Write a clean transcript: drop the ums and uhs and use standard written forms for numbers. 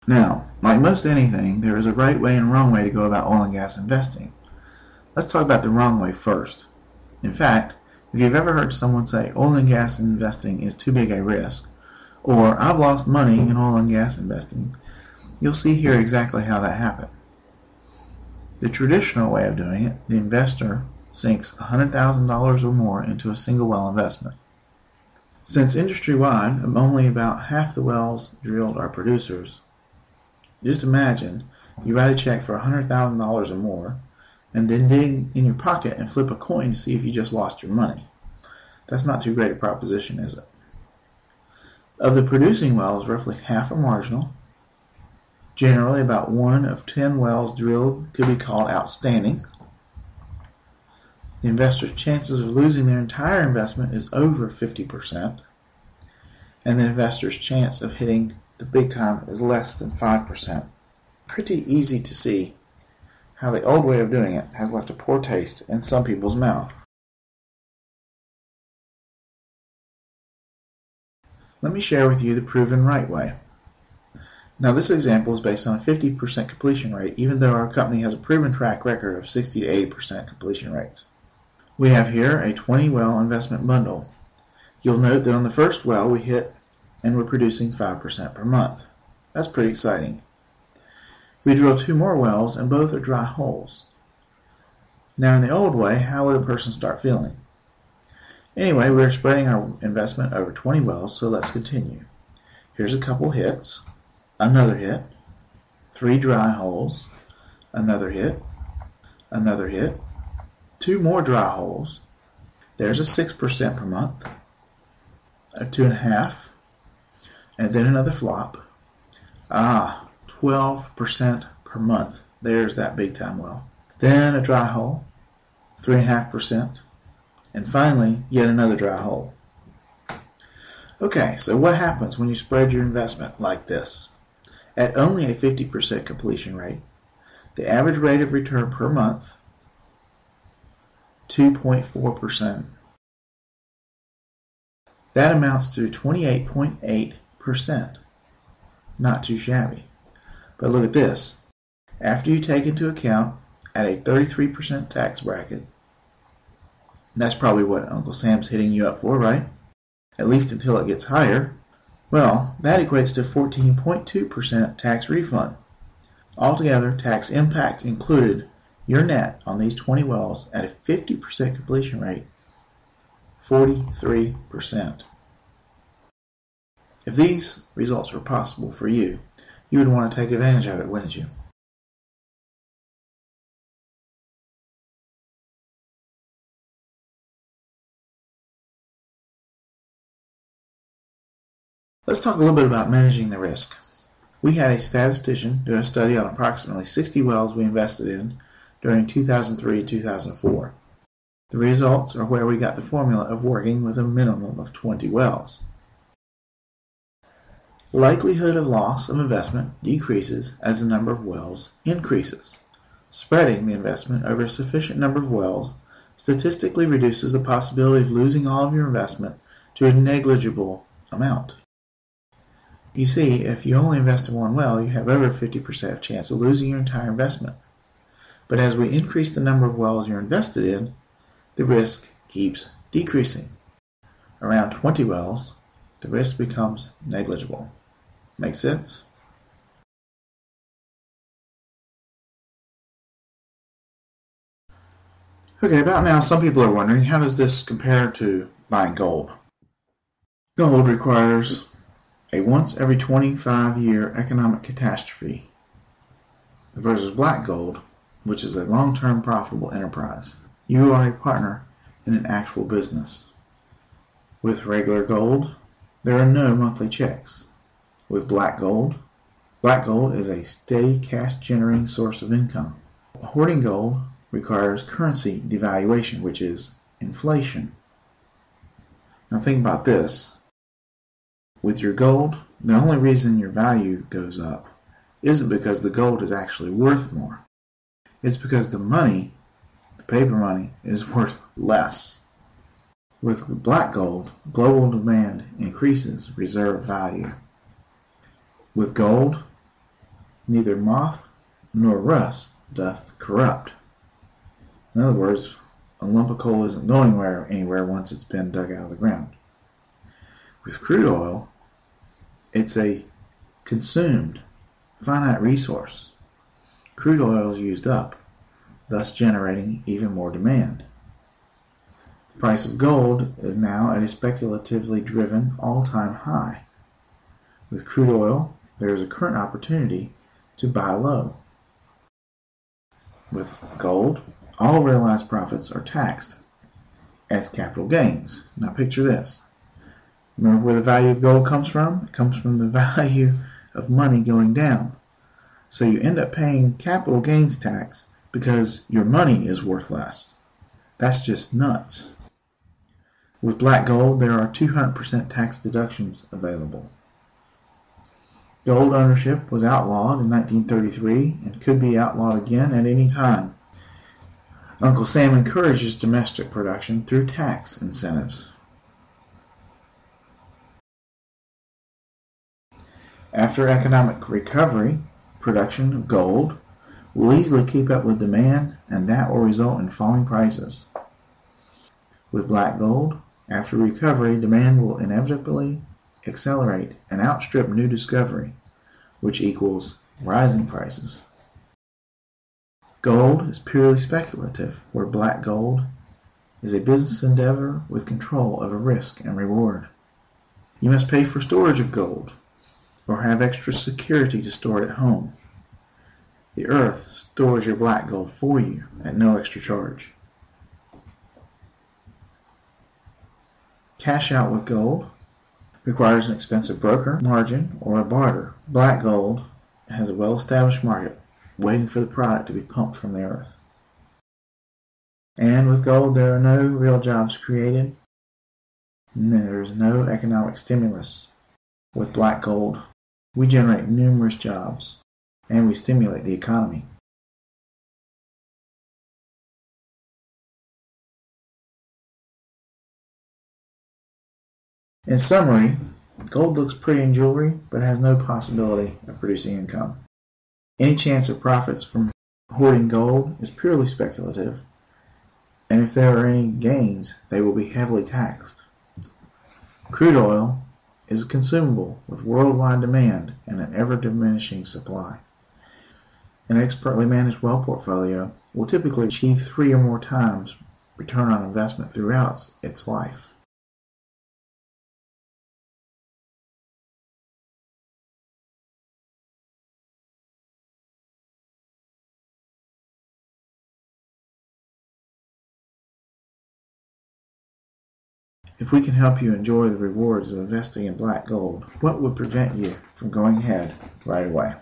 Now, like most anything, there is a right way and wrong way to go about oil and gas investing. Let's talk about the wrong way first. In fact, if you've ever heard someone say oil and gas investing is too big a risk, or I've lost money in oil and gas investing, you'll see here exactly how that happened. The traditional way of doing it, the investor sinks $100,000 or more into a single well investment. Since industry-wide, only about half the wells drilled are producers, just imagine you write a check for $100,000 or more and then dig in your pocket and flip a coin to see if you just lost your money. That's not too great a proposition, is it? Of the producing wells, roughly half are marginal. Generally, about 1 of 10 wells drilled could be called outstanding. The investor's chances of losing their entire investment is over 50%, and the investor's chance of hitting the big time is less than 5%. Pretty easy to see how the old way of doing it has left a poor taste in some people's mouth. Let me share with you the proven right way. Now, this example is based on a 50% completion rate, even though our company has a proven track record of 60 to 80% completion rates. We have here a 20-well investment bundle. You'll note that on the first well we hit and we're producing 5% per month. That's pretty exciting. We drill 2 more wells and both are dry holes. Now, in the old way, how would a person start feeling? Anyway, we're spreading our investment over 20 wells, so let's continue. Here's a couple hits. Another hit, 3 dry holes, another hit, 2 more dry holes. There's a 6% per month, a 2.5, and then another flop. 12% per month. There's that big time well. Then a dry hole, 3.5%, and finally yet another dry hole. Okay, so what happens when you spread your investment like this? At only a 50% completion rate, the average rate of return per month, 2.4%. That amounts to 28.8%. Not too shabby. But look at this. After you take into account at a 33% tax bracket, that's probably what Uncle Sam's hitting you up for, right? At least until it gets higher. Well, that equates to 14.2% tax refund. Altogether, tax impact included, your net on these 20 wells at a 50% completion rate, 43%. If these results were possible for you, you would want to take advantage of it, wouldn't you? Let's talk a little bit about managing the risk. We had a statistician do a study on approximately 60 wells we invested in during 2003-2004. The results are where we got the formula of working with a minimum of 20 wells. Likelihood of loss of investment decreases as the number of wells increases. Spreading the investment over a sufficient number of wells statistically reduces the possibility of losing all of your investment to a negligible amount. You see, if you only invest in one well, you have over a 50% chance of losing your entire investment. But as we increase the number of wells you're invested in, the risk keeps decreasing. Around 20 wells, the risk becomes negligible. Make sense? Okay, about now, some people are wondering, how does this compare to buying gold? Gold requires a once every 25-year economic catastrophe versus black gold, which is a long-term profitable enterprise. You are a partner in an actual business. With regular gold, there are no monthly checks. With black gold is a steady cash-generating source of income. Hoarding gold requires currency devaluation, which is inflation. Now think about this. With your gold, the only reason your value goes up isn't because the gold is actually worth more. It's because the money, the paper money, is worth less. With black gold, global demand increases reserve value. With gold, neither moth nor rust doth corrupt. In other words, a lump of coal isn't going anywhere once it's been dug out of the ground. With crude oil, it's a consumed, finite resource. Crude oil is used up, thus generating even more demand. The price of gold is now at a speculatively driven all-time high. With crude oil, there is a current opportunity to buy low. With gold, all realized profits are taxed as capital gains. Now picture this. Remember where the value of gold comes from? It comes from the value of money going down. So you end up paying capital gains tax because your money is worth less. That's just nuts. With black gold, there are 200% tax deductions available. Gold ownership was outlawed in 1933 and could be outlawed again at any time. Uncle Sam encourages domestic production through tax incentives. After economic recovery, production of gold will easily keep up with demand, and that will result in falling prices. With black gold, after recovery, demand will inevitably accelerate and outstrip new discovery, which equals rising prices. Gold is purely speculative, where black gold is a business endeavor with control over risk and reward. You must pay for storage of gold, or have extra security to store it at home. The earth stores your black gold for you at no extra charge. Cash out with gold requires an expensive broker, margin, or a barter. Black gold has a well-established market waiting for the product to be pumped from the earth. And with gold, there are no real jobs created, and there is no economic stimulus. With black gold, we generate numerous jobs, and we stimulate the economy. In summary, gold looks pretty in jewelry, but has no possibility of producing income. Any chance of profits from hoarding gold is purely speculative, and if there are any gains, they will be heavily taxed. Crude oil is consumable with worldwide demand and an ever-diminishing supply. An expertly managed well portfolio will typically achieve 3 or more times return on investment throughout its life. If we can help you enjoy the rewards of investing in black gold, what would prevent you from going ahead right away?